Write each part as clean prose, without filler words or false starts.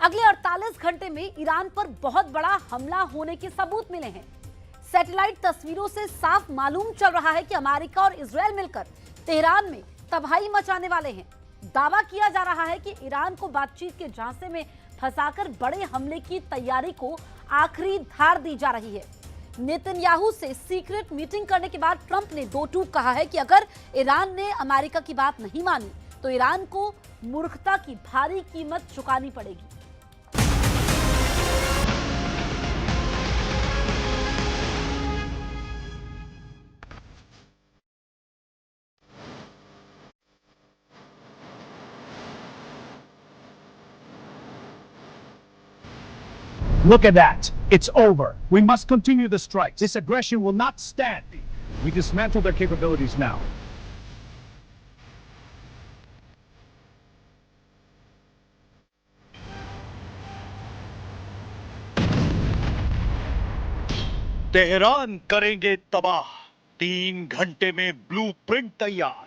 अगले 48 घंटे में ईरान पर बहुत बड़ा हमला होने के सबूत मिले हैं। सैटेलाइट तस्वीरों से साफ मालूम चल रहा है कि अमेरिका और इजरायल मिलकर तेहरान में तबाही मचाने वाले हैं। दावा किया जा रहा है कि ईरान को बातचीत के झांसे में फंसाकर बड़े हमले की तैयारी को आखिरी धार दी जा रही है। नेतन्याहू से सीक्रेट मीटिंग करने के बाद ट्रंप ने दो टूक कहा है कि अगर ईरान ने अमेरिका की बात नहीं मानी तो ईरान को मूर्खता की भारी कीमत चुकानी पड़ेगी। Look at that. It's over. We must continue the strikes. This aggression will not stand. We dismantle their capabilities now. Tehran करेंगे तबाह। 3 घंटे में ब्लूप्रिंट तैयार।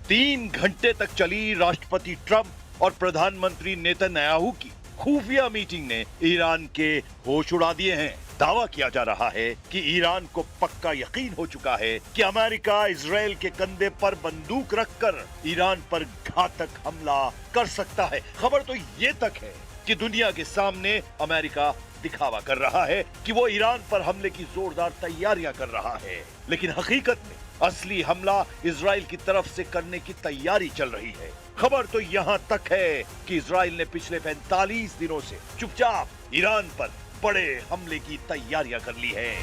तीन घंटे तक चली राष्ट्रपति ट्रंप और प्रधानमंत्री नेतन्याहू की खुफिया मीटिंग ने ईरान के होश उड़ा दिए हैं। दावा किया जा रहा है कि ईरान को पक्का यकीन हो चुका है कि अमेरिका इजरायल के कंधे पर बंदूक रखकर ईरान पर घातक हमला कर सकता है। खबर तो ये तक है कि दुनिया के सामने अमेरिका दिखावा कर रहा है कि वो ईरान पर हमले की जोरदार तैयारियां कर रहा है, लेकिन हकीकत में असली हमला इजरायल की तरफ से करने की तैयारी चल रही है। खबर तो यहां तक है कि इजरायल ने पिछले 45 दिनों से चुपचाप ईरान पर बड़े हमले की तैयारियां कर ली है,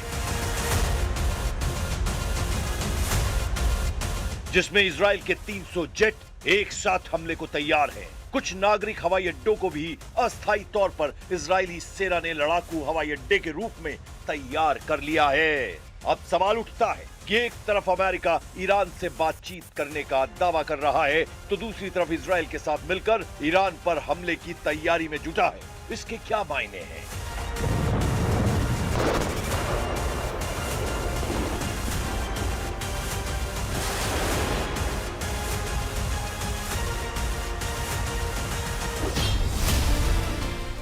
जिसमें इजरायल के 300 जेट एक साथ हमले को तैयार हैं। कुछ नागरिक हवाई अड्डों को भी अस्थायी तौर पर इजरायली सेना ने लड़ाकू हवाई अड्डे के रूप में तैयार कर लिया है। अब सवाल उठता है कि एक तरफ अमेरिका ईरान से बातचीत करने का दावा कर रहा है तो दूसरी तरफ इजरायल के साथ मिलकर ईरान पर हमले की तैयारी में जुटा है। इसके क्या मायने हैं?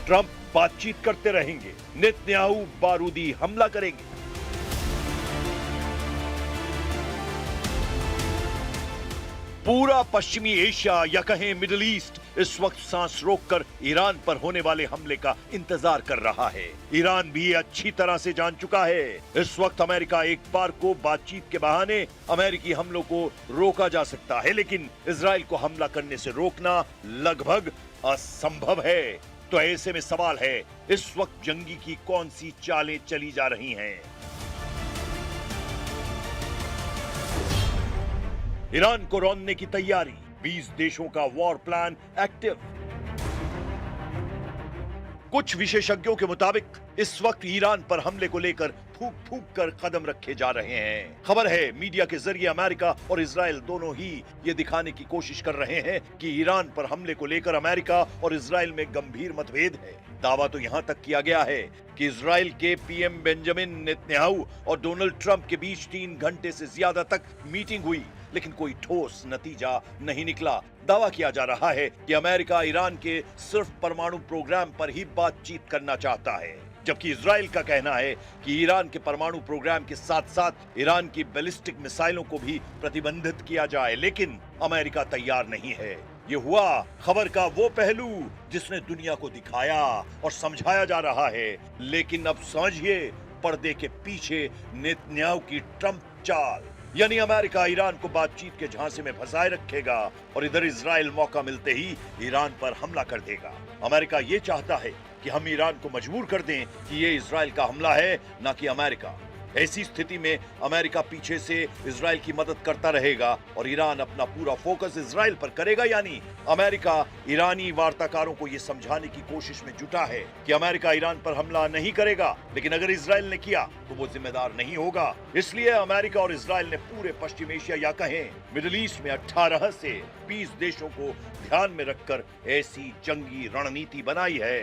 ट्रंप बातचीत करते रहेंगे, नेतन्याहू बारूदी हमला करेंगे। पूरा पश्चिमी एशिया या कहें मिडिल ईस्ट इस वक्त सांस रोककर ईरान पर होने वाले हमले का इंतजार कर रहा है। ईरान भी अच्छी तरह से जान चुका है इस वक्त अमेरिका एक बार को बातचीत के बहाने अमेरिकी हमलों को रोका जा सकता है, लेकिन इजराइल को हमला करने से रोकना लगभग असंभव है। तो ऐसे में सवाल है, इस वक्त जंगी की कौन सी चालें चली जा रही हैं? ईरान को रौंदने की तैयारी, 20 देशों का वॉर प्लान एक्टिव। कुछ विशेषज्ञों के मुताबिक इस वक्त ईरान पर हमले को लेकर फूंक फूंक कर कदम रखे जा रहे हैं। खबर है मीडिया के जरिए अमेरिका और इजरायल दोनों ही ये दिखाने की कोशिश कर रहे हैं कि ईरान पर हमले को लेकर अमेरिका और इजरायल में गंभीर मतभेद है। दावा तो यहां तक किया गया है कि इजरायल के पीएम बेंजामिन नेतन्याहू और डोनाल्ड ट्रंप के बीच 3 घंटे से ज्यादा तक मीटिंग हुई, लेकिन कोई ठोस नतीजा नहीं निकला। दावा किया जा रहा है कि अमेरिका ईरान के सिर्फ परमाणु प्रोग्राम पर ही बातचीत करना चाहता है, जबकि इजरायल का कहना है कि ईरान के परमाणु प्रोग्राम के साथ साथ ईरान की बैलिस्टिक मिसाइलों को भी प्रतिबंधित किया जाए, लेकिन अमेरिका तैयार नहीं है। ये हुआ खबर का वो पहलू जिसने दुनिया को दिखाया और समझाया जा रहा है, लेकिन अब समझिए पर्दे के पीछे नेतन्याहू की ट्रंप चाल, यानी अमेरिका ईरान को बातचीत के झांसे में फंसाए रखेगा और इधर इजरायल मौका मिलते ही ईरान पर हमला कर देगा। अमेरिका ये चाहता है कि हम ईरान को मजबूर कर दें कि ये इजरायल का हमला है, ना कि अमेरिका। ऐसी स्थिति में अमेरिका पीछे से इजरायल की मदद करता रहेगा और ईरान अपना पूरा फोकस इजरायल पर करेगा, यानी अमेरिका ईरानी वार्ताकारों को यह समझाने की कोशिश में जुटा है कि अमेरिका ईरान पर हमला नहीं करेगा, लेकिन अगर इजरायल ने किया तो वो जिम्मेदार नहीं होगा। इसलिए अमेरिका और इजरायल ने पूरे पश्चिम एशिया या कहें मिडिल ईस्ट में 18 से 20 देशों को ध्यान में रखकर ऐसी जंगी रणनीति बनाई है।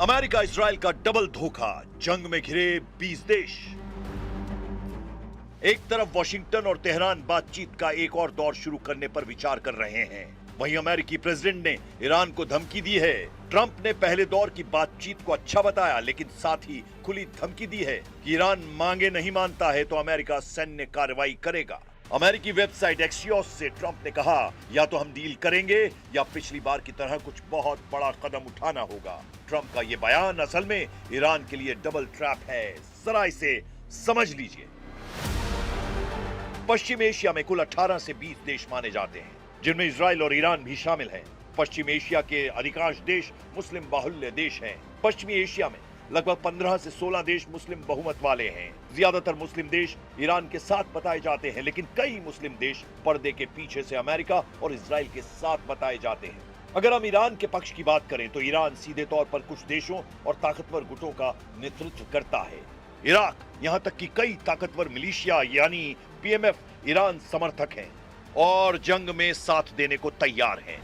अमेरिका इजराइल का डबल धोखा, जंग में घिरे 20 देश। एक तरफ वॉशिंगटन और तेहरान बातचीत का एक और दौर शुरू करने पर विचार कर रहे हैं, वहीं अमेरिकी प्रेसिडेंट ने ईरान को धमकी दी है। ट्रंप ने पहले दौर की बातचीत को अच्छा बताया, लेकिन साथ ही खुली धमकी दी है कि ईरान मांगे नहीं मानता है तो अमेरिका सैन्य कार्रवाई करेगा। अमेरिकी वेबसाइट एक्सियोस से ट्रंप ने कहा, या तो हम डील करेंगे या पिछली बार की तरह कुछ बहुत बड़ा कदम उठाना होगा। ट्रंप का ये बयान असल में ईरान के लिए डबल ट्रैप है, जरा इसे समझ लीजिए। पश्चिम एशिया में कुल 18 से 20 देश माने जाते हैं, जिनमें इजराइल और ईरान भी शामिल हैं। पश्चिम एशिया के अधिकांश देश मुस्लिम बाहुल्य देश हैं। पश्चिमी एशिया में लगभग 15 से 16 देश मुस्लिम बहुमत वाले हैं। ज्यादातर मुस्लिम देश ईरान के साथ बताए जाते हैं, लेकिन कई मुस्लिम देश पर्दे के पीछे से अमेरिका और इजराइल के साथ बताए जाते हैं। अगर हम ईरान के पक्ष की बात करें तो ईरान सीधे तौर पर कुछ देशों और ताकतवर गुटों का नेतृत्व करता है। इराक, यहां तक कि कई ताकतवर मिलिशिया यानी पीएमएफ ईरान समर्थक हैं और जंग में साथ देने को तैयार हैं।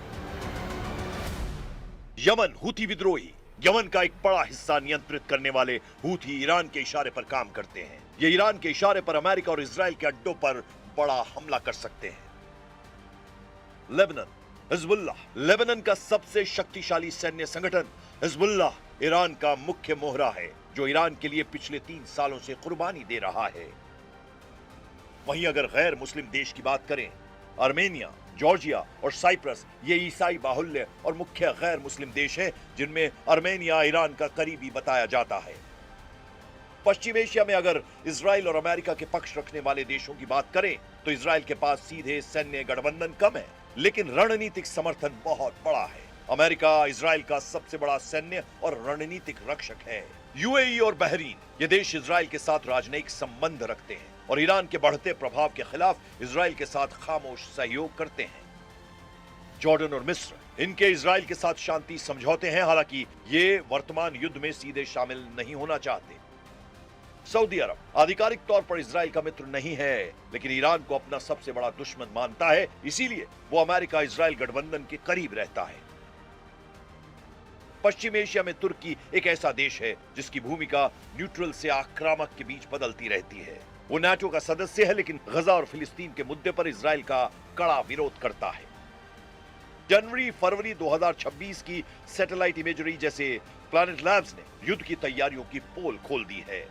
यमन हूथी विद्रोही, यमन का एक बड़ा हिस्सा नियंत्रित करने वाले हूथी ईरान के इशारे पर काम करते हैं। ये ईरान के इशारे पर अमेरिका और इजराइल के अड्डों पर बड़ा हमला कर सकते हैं। लेबनान, हिजबुल्लाह, लेबनान का सबसे शक्तिशाली सैन्य संगठन हिजबुल्लाह ईरान का मुख्य मोहरा है, जो ईरान के लिए पिछले 3 सालों से कुर्बानी दे रहा है। वहीं अगर गैर मुस्लिम देश की बात करें, आर्मेनिया, जॉर्जिया और साइप्रस ये ईसाई बाहुल्य और मुख्य गैर मुस्लिम देश हैं, जिनमें आर्मेनिया ईरान का करीबी बताया जाता है। पश्चिम एशिया में अगर इजराइल और अमेरिका के पक्ष रखने वाले देशों की बात करें तो इजराइल के पास सीधे सैन्य गठबंधन कम है, लेकिन रणनीतिक समर्थन बहुत बड़ा है। अमेरिका इजराइल का सबसे बड़ा सैन्य और रणनीतिक रक्षक है। यूएई और बहरीन ये देश इजराइल के साथ राजनयिक संबंध रखते हैं और ईरान के बढ़ते प्रभाव के खिलाफ इजराइल के साथ खामोश सहयोग करते हैं। जॉर्डन और मिस्र, इनके इजराइल के साथ शांति समझौते हैं, हालांकि ये वर्तमान युद्ध में सीधे शामिल नहीं होना चाहते। सऊदी अरब आधिकारिक तौर पर इजराइल का मित्र नहीं है, लेकिन ईरान को अपना सबसे बड़ा दुश्मन मानता है, इसीलिए वो अमेरिका इजराइल गठबंधन के करीब रहता है। पश्चिम एशिया में तुर्की एक ऐसा देश है जिसकी भूमिका न्यूट्रल से आक्रामक के बीच बदलती रहती है। वो नाटो का सदस्य है, लेकिन गजा और फिलिस्तीन के मुद्दे पर इजराइल का कड़ा विरोध करता है। जनवरी-फरवरी 2026 की सैटेलाइट इमेजरी जैसे प्लैनेट लैब्स ने युद्ध की तैयारियों की पोल खोल दी है।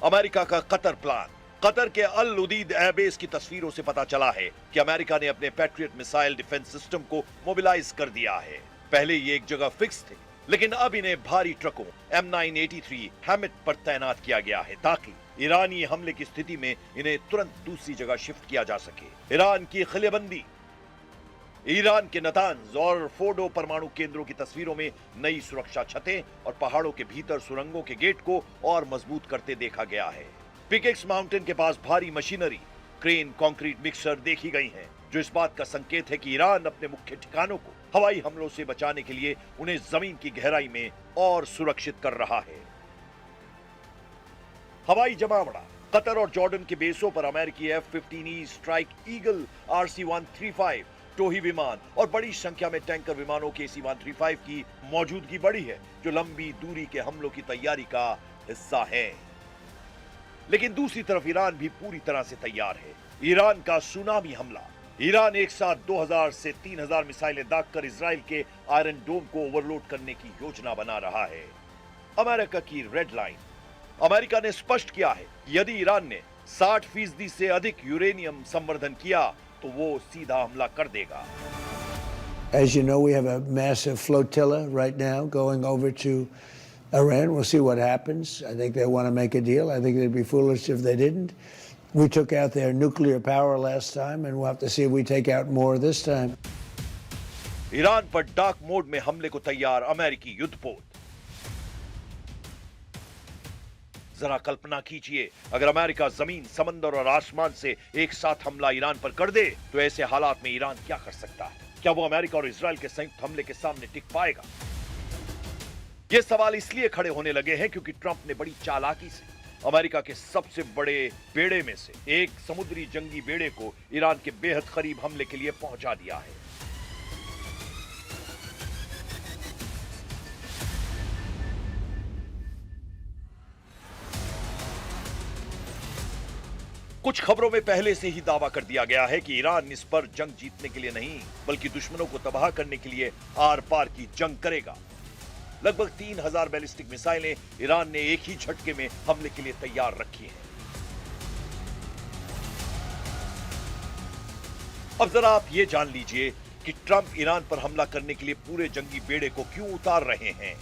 अमेरिका का कतर प्लान, कतर के अल उदीद एयरबेस की तस्वीरों से पता चला है कि अमेरिका ने अपने पैट्रियट मिसाइल डिफेंस सिस्टम को मोबिलाइज कर दिया है। पहले ये एक जगह फिक्स थे, लेकिन अब इन्हें भारी ट्रकों M983 हैमिट पर तैनात किया गया है ताकि ईरानी हमले की स्थिति में इन्हें तुरंत दूसरी जगह शिफ्ट किया जा सके। ईरान की खिलेबंदी, ईरान के नतांज और फोर्डो परमाणु केंद्रों की तस्वीरों में नई सुरक्षा छतें और पहाड़ों के भीतर सुरंगों के गेट को और मजबूत करते देखा गया है। पिकेक्स माउंटेन के पास भारी मशीनरी, क्रेन, कंक्रीट मिक्सर देखी गई हैं, जो इस बात का संकेत है कि ईरान अपने मुख्य ठिकानों को हवाई हमलों से बचाने के लिए उन्हें जमीन की गहराई में और सुरक्षित कर रहा है। हवाई जमावड़ा, कतर और जॉर्डन के बेसों पर अमेरिकी F-15E स्ट्राइक ईगल RC-135 टोही विमान और बड़ी संख्या में टैंकर विमानों के C-135 की मौजूदगी बढ़ी है, जो लंबी दूरी के हमलों की तैयारी का हिस्सा है। लेकिन दूसरी तरफ ईरान भी पूरी तरह से तैयार है। ईरान का सुनामी हमला, ईरान एक साथ 2000 से 3000 मिसाइलें दागकर इजराइल के आयरन डोम को ओवरलोड करने की योजना बना रहा है। अमेरिका की रेड लाइन, अमेरिका ने स्पष्ट किया है कि यदि ईरान ने 60% से अधिक यूरेनियम संवर्धन किया तो वो सीधा हमला कर देगा। As you know, we have a massive flotilla right now going over to Iran. We'll see what happens. I think they want to make a deal. I think they'd be foolish if they didn't. We took out their nuclear power last time, and we'll have to see if we take out more this time. Iran पर dark mode में हमले को तैयार अमेरिकी युद्धपोत। जरा कल्पना कीजिए, अगर अमेरिका जमीन, समंदर और आसमान से एक साथ हमला ईरान पर कर दे तो ऐसे हालात में ईरान क्या कर सकता है? क्या वो अमेरिका और इजराइल के संयुक्त हमले के सामने टिक पाएगा? ये सवाल इसलिए खड़े होने लगे हैं क्योंकि ट्रंप ने बड़ी चालाकी से अमेरिका के सबसे बड़े बेड़े में से एक समुद्री जंगी बेड़े को ईरान के बेहद करीब हमले के लिए पहुंचा दिया है। कुछ खबरों में पहले से ही दावा कर दिया गया है कि ईरान इस पर जंग जीतने के लिए नहीं, बल्कि दुश्मनों को तबाह करने के लिए आर पार की जंग करेगा। लगभग 3000 बैलिस्टिक मिसाइलें ईरान ने एक ही झटके में हमले के लिए तैयार रखी हैं। अब जरा आप ये जान लीजिए कि ट्रंप ईरान पर हमला करने के लिए पूरे जंगी बेड़े को क्यों उतार रहे हैं।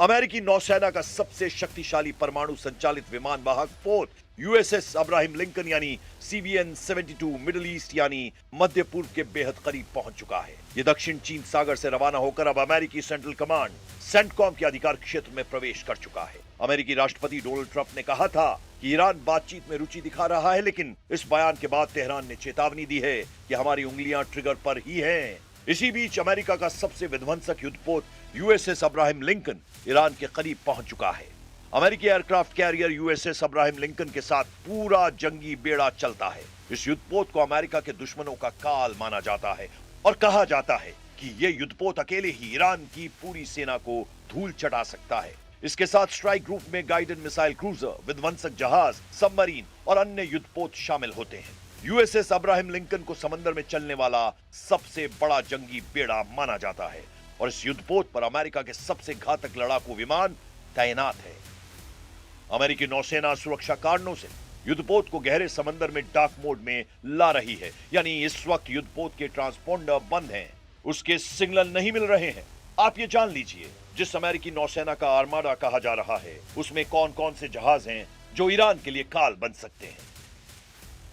अमेरिकी नौसेना का सबसे शक्तिशाली परमाणु संचालित विमान वाहक पोत यूएसएस अब्राहम लिंकन यानी CVN-72 मिडिल ईस्ट यानी मध्य पूर्व के बेहद करीब पहुंच चुका है। ये दक्षिण चीन सागर से रवाना होकर अब अमेरिकी सेंट्रल कमांड सेंटकॉम के अधिकार क्षेत्र में प्रवेश कर चुका है। अमेरिकी राष्ट्रपति डोनाल्ड ट्रंप ने कहा था कि ईरान बातचीत में रुचि दिखा रहा है, लेकिन इस बयान के बाद तेहरान ने चेतावनी दी है कि हमारी उंगलियां ट्रिगर पर ही हैं। इसी बीच अमेरिका का सबसे विध्वंसक युद्धपोत यूएसएस अब्राहम लिंकन ईरान के करीब पहुंच चुका है। अमेरिकी aircraft carrier USS Abraham Lincoln के साथ पूरा जंगी बेड़ा चलता है। इस युद्धपोत को अमेरिका के दुश्मनों का काल माना जाता है और कहा जाता है कि यह युद्धपोत अकेले ही ईरान की पूरी सेना को धूल चटा सकता है। इसके साथ स्ट्राइक ग्रुप में गाइडेड मिसाइल क्रूजर, विध्वंसक जहाज, सबमरीन और अन्य युद्धपोत शामिल होते हैं। यूएसएस अब्राहम लिंकन को समंदर में चलने वाला सबसे बड़ा जंगी बेड़ा माना जाता है और इस युद्धपोत पर अमेरिका के सबसे घातक लड़ाकू विमान तैनात है। अमेरिकी नौसेना सुरक्षा कारणों से युद्धपोत को गहरे समंदर में डार्क मोड में ला रही है, यानी इस वक्त युद्धपोत के ट्रांसपोंडर बंद हैं, उसके सिग्नल नहीं मिल रहे हैं। आप ये जान लीजिए, जिस अमेरिकी नौसेना का आर्माडा कहा जा रहा है उसमें कौन कौन से जहाज हैं जो ईरान के लिए काल बन सकते हैं।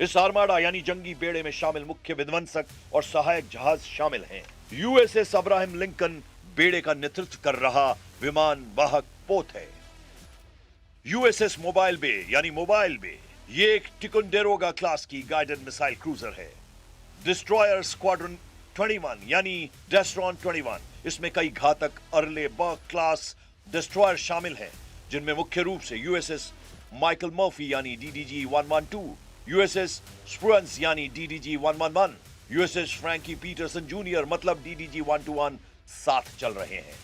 इस आर्माडा यानी जंगी बेड़े में शामिल मुख्य विध्वंसक और सहायक जहाज शामिल हैं। यूएसएस अब्राहम लिंकन बेड़े का नेतृत्व कर रहा विमान वाहक पोत है। यूएसएस मोबाइल बे यानी मोबाइल बे, ये एक टिकोंडेरोगा क्लास की गाइडेड मिसाइल क्रूजर है। डिस्ट्रॉयर स्क्वाड्रन 21 यानी डेस्ट्रॉन 21, इसमें कई घातक अर्ले बर्ग क्लास डिस्ट्रॉयर शामिल हैं, जिनमें मुख्य रूप से यूएसएस माइकल मर्फी यानी DDG 112, यूएसएस स्प्रुअन्स यानी DDG 111, USS Frank E Petersen junior मतलब DDG 121 साथ चल रहे हैं।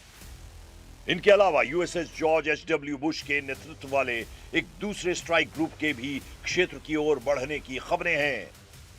इनके अलावा यूएसएस जॉर्ज H.W. बुश के नेतृत्व वाले एक दूसरे स्ट्राइक ग्रुप के भी क्षेत्र की ओर बढ़ने की खबरें हैं।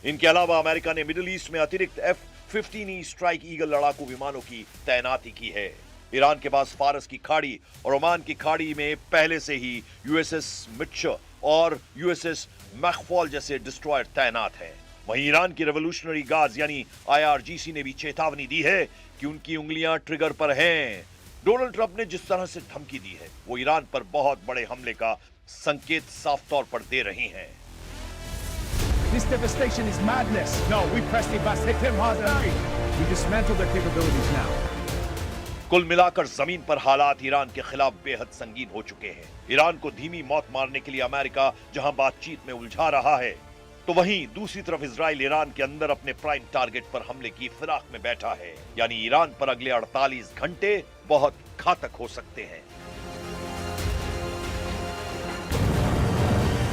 इनके अलावा अमेरिका ने मिडिल ईस्ट में अतिरिक्त F-15E स्ट्राइक ईगल लड़ाकू विमानों की तैनाती की है। ईरान के पास फारस की खाड़ी और ओमान की खाड़ी में पहले से ही यूएसएस मिट्शर और यूएसएस मैकफॉल जैसे डिस्ट्रॉयर तैनात हैं। वहीं ईरान की रेवोल्यूशनरी गार्ड यानी IRGC ने भी चेतावनी दी है कि उनकी उंगलियां ट्रिगर पर हैं। डोनाल्ड ट्रंप ने जिस तरह से धमकी दी है वो ईरान पर बहुत बड़े हमले का संकेत साफ तौर पर दे रही हैं। This devastation is madness. No, we pressed the bus. Hit him hard and we dismantle their capabilities now. कुल मिलाकर जमीन पर हालात ईरान के खिलाफ बेहद संगीन हो चुके हैं। ईरान को धीमी मौत मारने के लिए अमेरिका जहां बातचीत में उलझा रहा है, तो वहीं दूसरी तरफ इजराइल ईरान के अंदर अपने प्राइम टारगेट पर हमले की फिराक में बैठा है। यानी ईरान पर अगले 48 घंटे बहुत घातक हो सकते हैं।